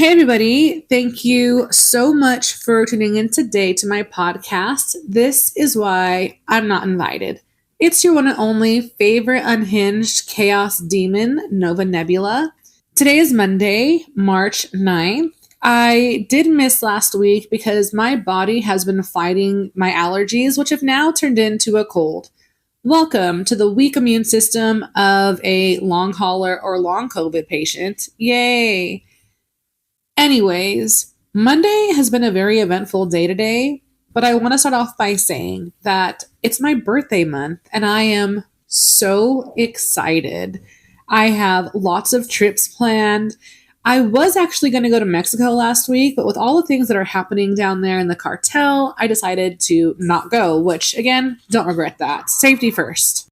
Hey, everybody. Thank you so much for tuning in today to my podcast. This is why I'm not invited. It's your one and only favorite unhinged chaos demon, Nova Nebula. Today is Monday, March 9th. I did miss last week because my body has been fighting my allergies, which have now turned into a cold. Welcome to the weak immune system of a long hauler or long COVID patient. Yay! Anyways, Monday has been a very eventful day today, but I want to start off by saying that it's my birthday month and I am so excited. I have lots of trips planned. I was actually going to go to Mexico last week, but with all the things that are happening down there in the cartel, I decided to not go, which again, don't regret that. Safety first.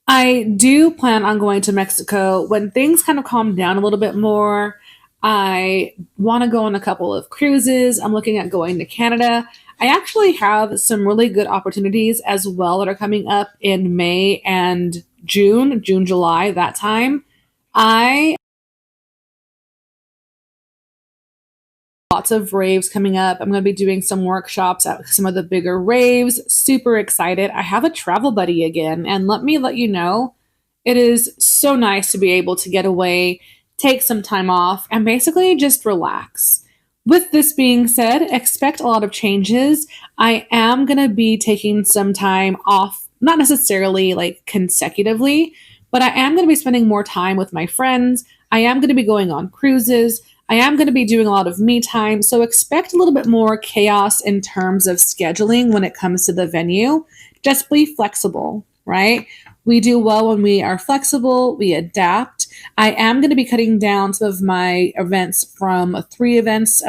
I do plan on going to Mexico when things kind of calm down a little bit more. I want to go on a couple of cruises. I'm looking at going to Canada. I actually have some really good opportunities as well that are coming up in May and June, July, that time. I lots of raves coming up. I'm going to be doing some workshops at some of the bigger raves. Super excited. I have a travel buddy again, and let me let you know, it is so nice to be able to get away, take some time off, and basically just relax. With this being said, expect a lot of changes. I am going to be taking some time off, not necessarily like consecutively, but I am going to be spending more time with my friends. I am going to be going on cruises. I am going to be doing a lot of me time, so expect a little bit more chaos in terms of scheduling when it comes to the venue. Just be flexible, right? We do well when we are flexible, we adapt. I am going to be cutting down some of my events from 3 events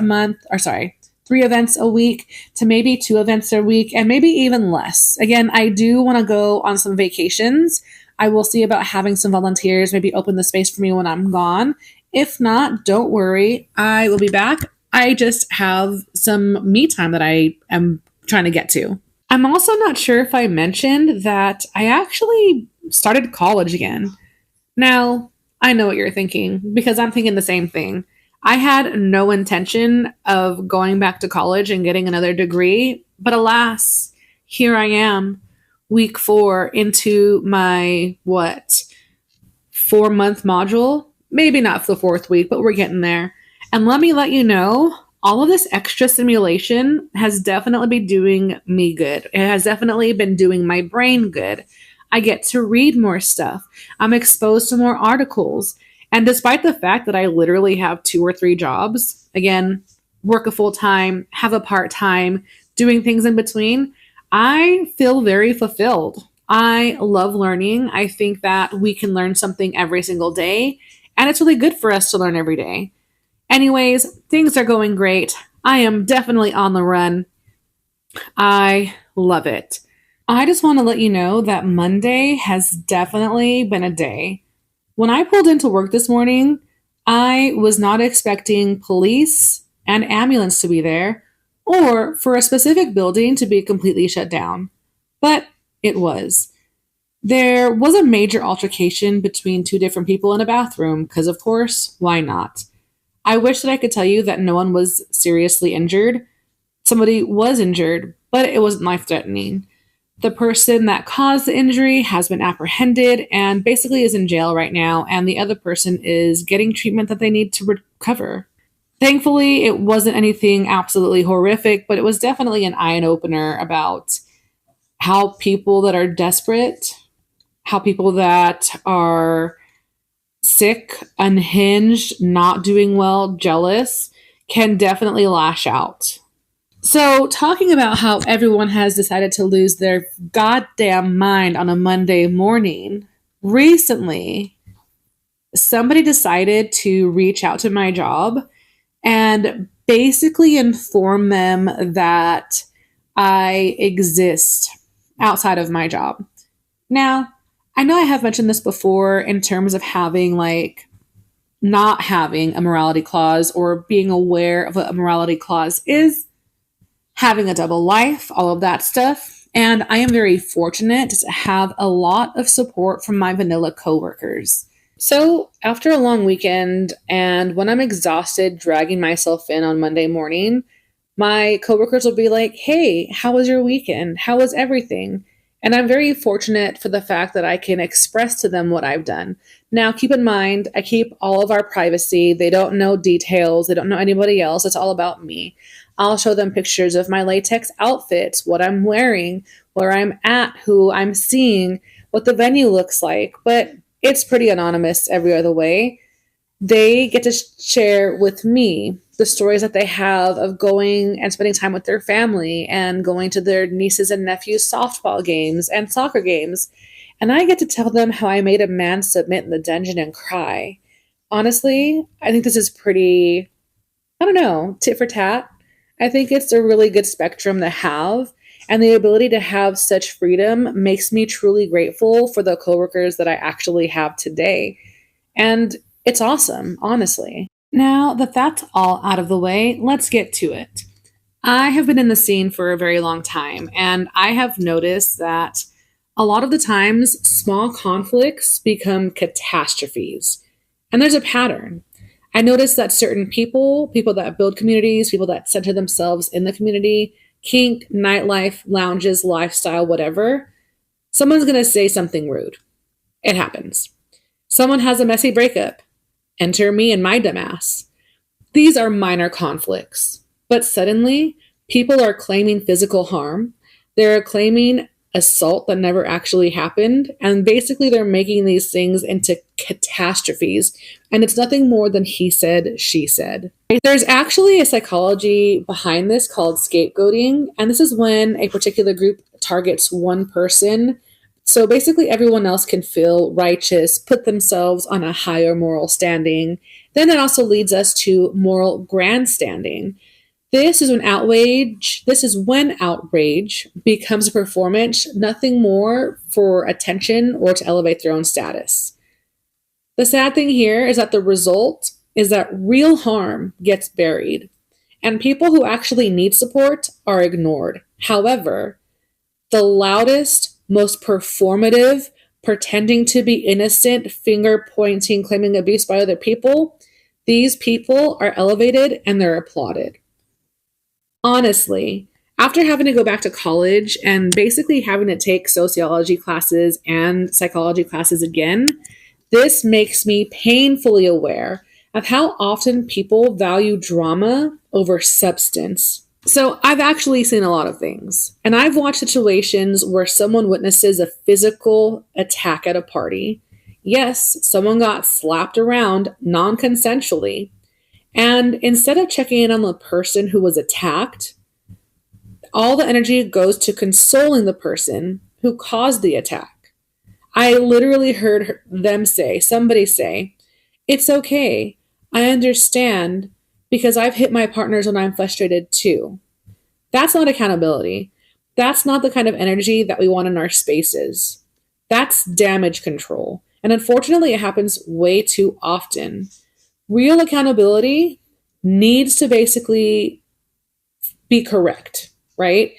a week to maybe 2 events a week and maybe even less. Again, I do want to go on some vacations. I will see about having some volunteers maybe open the space for me when I'm gone. If not, don't worry. I will be back. I just have some me time that I am trying to get to. I'm also not sure if I mentioned that I actually started college again. Now, I know what you're thinking because I'm thinking the same thing. I had no intention of going back to college and getting another degree, but alas, here I am, week 4 into my 4-month module. Maybe not for the 4th week, but we're getting there. And let me let you know, all of this extra stimulation has definitely been doing me good. It has definitely been doing my brain good. I get to read more stuff. I'm exposed to more articles. And despite the fact that I literally have 2 or 3 jobs, again, work a full time, have a part time, doing things in between, I feel very fulfilled. I love learning. I think that we can learn something every single day. And it's really good for us to learn every day. Anyways, things are going great. I am definitely on the run. I love it. I just want to let you know that Monday has definitely been a day. When I pulled into work this morning, I was not expecting police and ambulance to be there or for a specific building to be completely shut down. But it was. There was a major altercation between 2 different people in a bathroom, because of course, why not? I wish that I could tell you that no one was seriously injured. Somebody was injured, but it wasn't life-threatening. The person that caused the injury has been apprehended and basically is in jail right now, and the other person is getting treatment that they need to recover. Thankfully, it wasn't anything absolutely horrific, but it was definitely an eye-opener about how people that are desperate, how people that are sick, unhinged, not doing well, jealous, can definitely lash out. So, talking about how everyone has decided to lose their goddamn mind on a Monday morning, recently, somebody decided to reach out to my job and basically inform them that I exist outside of my job. Now, I know I have mentioned this before in terms of having not having a morality clause or being aware of what a morality clause is, having a double life, all of that stuff. And I am very fortunate to have a lot of support from my vanilla coworkers. So, after a long weekend and when I'm exhausted dragging myself in on Monday morning, my coworkers will be like, "Hey, how was your weekend? How was everything?" And I'm very fortunate for the fact that I can express to them what I've done. Now, keep in mind, I keep all of our privacy. They don't know details, they don't know anybody else. It's all about me. I'll show them pictures of my latex outfits, what I'm wearing, where I'm at, who I'm seeing, what the venue looks like. But it's pretty anonymous every other way. They get to share with me the stories that they have of going and spending time with their family and going to their nieces and nephews' softball games and soccer games. And I get to tell them how I made a man submit in the dungeon and cry. Honestly, I think this is pretty, I don't know, tit for tat. I think it's a really good spectrum to have. And the ability to have such freedom makes me truly grateful for the coworkers that I actually have today. And it's awesome, honestly. Now that that's all out of the way, let's get to it. I have been in the scene for a very long time, and I have noticed that a lot of the times small conflicts become catastrophes. And there's a pattern. I noticed that certain people, people that build communities, people that center themselves in the community, kink, nightlife, lounges, lifestyle, whatever, someone's going to say something rude. It happens. Someone has a messy breakup. Enter me and my dumbass. These are minor conflicts. But suddenly, people are claiming physical harm. They're claiming assault that never actually happened. And basically, they're making these things into catastrophes. And it's nothing more than he said, she said. There's actually a psychology behind this called scapegoating. And this is when a particular group targets one person, so basically, everyone else can feel righteous, put themselves on a higher moral standing. Then that also leads us to moral grandstanding. This is when outrage becomes a performance, nothing more for attention or to elevate their own status. The sad thing here is that the result is that real harm gets buried, and people who actually need support are ignored. However, the loudest, most performative, pretending to be innocent, finger pointing, claiming abuse by other people, these people are elevated and they're applauded. Honestly, after having to go back to college and basically having to take sociology classes and psychology classes again, this makes me painfully aware of how often people value drama over substance. So, I've actually seen a lot of things, and I've watched situations where someone witnesses a physical attack at a party. Yes, someone got slapped around non consensually, and instead of checking in on the person who was attacked, all the energy goes to consoling the person who caused the attack. I literally heard somebody say, "It's okay. I understand because I've hit my partners when I'm frustrated too." That's not accountability. That's not the kind of energy that we want in our spaces. That's damage control. And unfortunately, it happens way too often. Real accountability needs to basically be correct, right?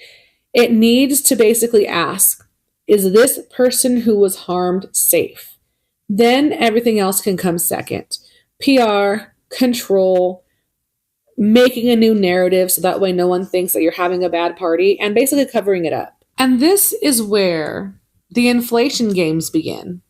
It needs to basically ask, is this person who was harmed safe? Then everything else can come second. PR, control, making a new narrative so that way no one thinks that you're having a bad party, and basically covering it up. And this is where the inflation games begin.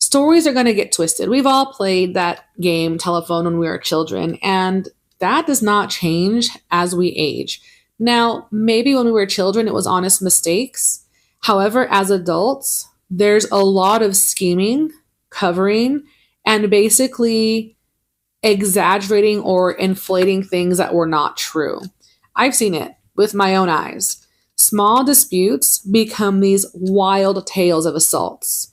Stories are going to get twisted. We've all played that game, telephone, when we were children, and that does not change as we age. Now, maybe when we were children, it was honest mistakes. However, as adults, there's a lot of scheming, covering, and basically exaggerating or inflating things that were not true. I've seen it with my own eyes. Small disputes become these wild tales of assaults.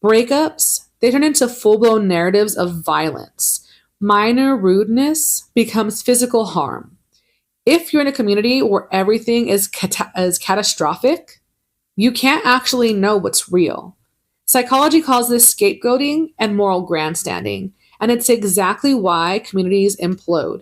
Breakups, they turn into full-blown narratives of violence. Minor rudeness becomes physical harm. If you're in a community where everything is catastrophic, you can't actually know what's real. Psychology calls this scapegoating and moral grandstanding, and it's exactly why communities implode.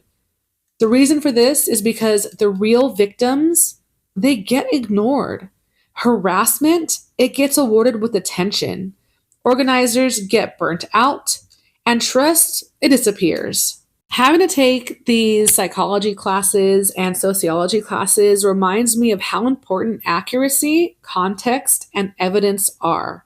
The reason for this is because the real victims, they get ignored. Harassment, it gets awarded with attention. Organizers get burnt out. And trust, it disappears. Having to take these psychology classes and sociology classes reminds me of how important accuracy, context, and evidence are.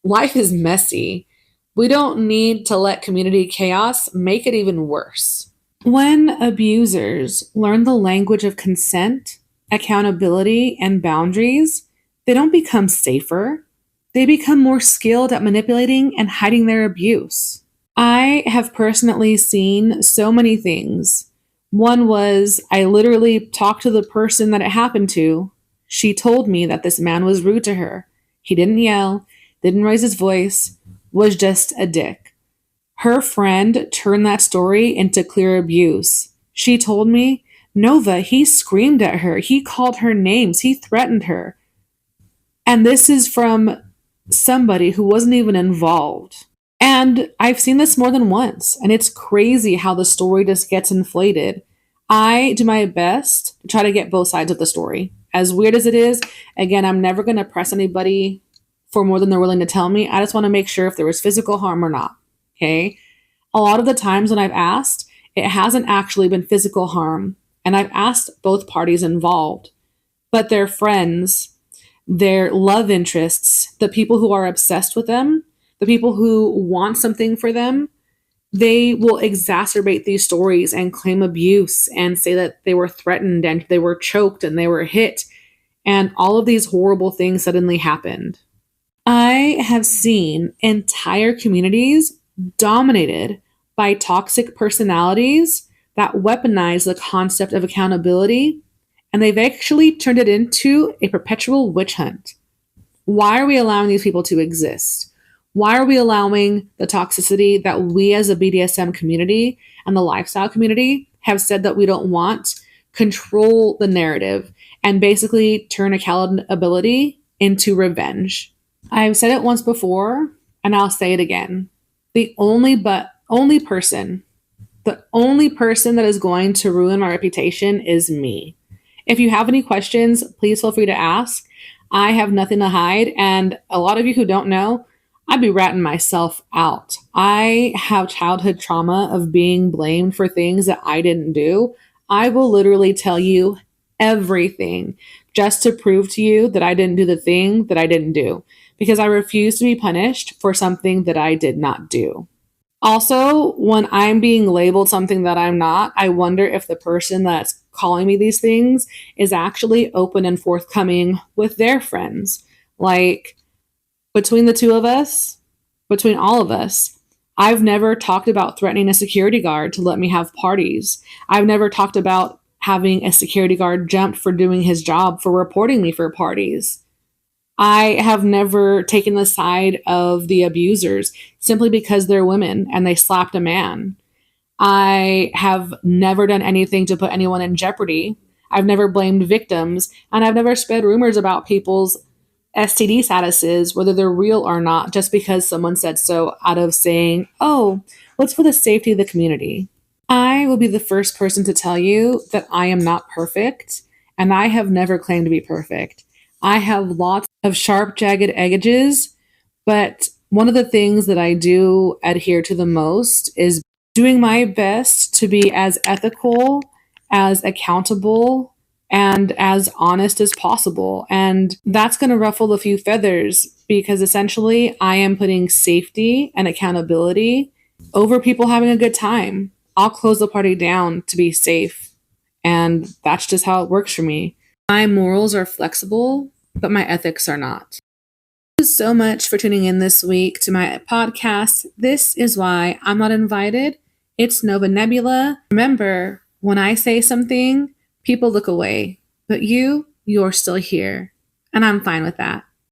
Life is messy. We don't need to let community chaos make it even worse. When abusers learn the language of consent, accountability, and boundaries, they don't become safer. They become more skilled at manipulating and hiding their abuse. I have personally seen so many things. One was I literally talked to the person that it happened to. She told me that this man was rude to her. He didn't yell, didn't raise his voice, was just a dick. Her friend turned that story into clear abuse. She told me, Nova, he screamed at her. He called her names. He threatened her. And this is from somebody who wasn't even involved. And I've seen this more than once, and it's crazy how the story just gets inflated. I do my best to try to get both sides of the story. As weird as it is, again, I'm never going to press anybody for more than they're willing to tell me. I just want to make sure if there was physical harm or not. Okay. A lot of the times when I've asked, it hasn't actually been physical harm. And I've asked both parties involved, but their friends, their love interests, the people who are obsessed with them, the people who want something for them, they will exacerbate these stories and claim abuse and say that they were threatened and they were choked and they were hit. And all of these horrible things suddenly happened. I have seen entire communities dominated by toxic personalities that weaponize the concept of accountability, and they've actually turned it into a perpetual witch hunt. Why are we allowing these people to exist? Why are we allowing the toxicity that we as a BDSM community and the lifestyle community have said that we don't want control the narrative and basically turn accountability into revenge? I've said it once before, and I'll say it again. The only person that is going to ruin my reputation is me. If you have any questions, please feel free to ask. I have nothing to hide, and a lot of you who don't know, I'd be ratting myself out. I have childhood trauma of being blamed for things that I didn't do. I will literally tell you everything just to prove to you that I didn't do the thing that I didn't do, because I refuse to be punished for something that I did not do. Also, when I'm being labeled something that I'm not, I wonder if the person that's calling me these things is actually open and forthcoming with their friends. Like, between the two of us, between all of us, I've never talked about threatening a security guard to let me have parties. I've never talked about having a security guard jumped for doing his job for reporting me for parties. I have never taken the side of the abusers simply because they're women and they slapped a man. I have never done anything to put anyone in jeopardy. I've never blamed victims, and I've never spread rumors about people's STD statuses, whether they're real or not, just because someone said so out of saying, oh, what's for the safety of the community? I will be the first person to tell you that I am not perfect, and I have never claimed to be perfect. I have lots of sharp, jagged edges, but one of the things that I do adhere to the most is doing my best to be as ethical, as accountable, and as honest as possible. And that's going to ruffle a few feathers because essentially I am putting safety and accountability over people having a good time. I'll close the party down to be safe. And that's just how it works for me. My morals are flexible, but my ethics are not. Thank you so much for tuning in this week to my podcast. This is why I'm not invited. It's Nova Nebula. Remember, when I say something, people look away, but you're still here, and I'm fine with that.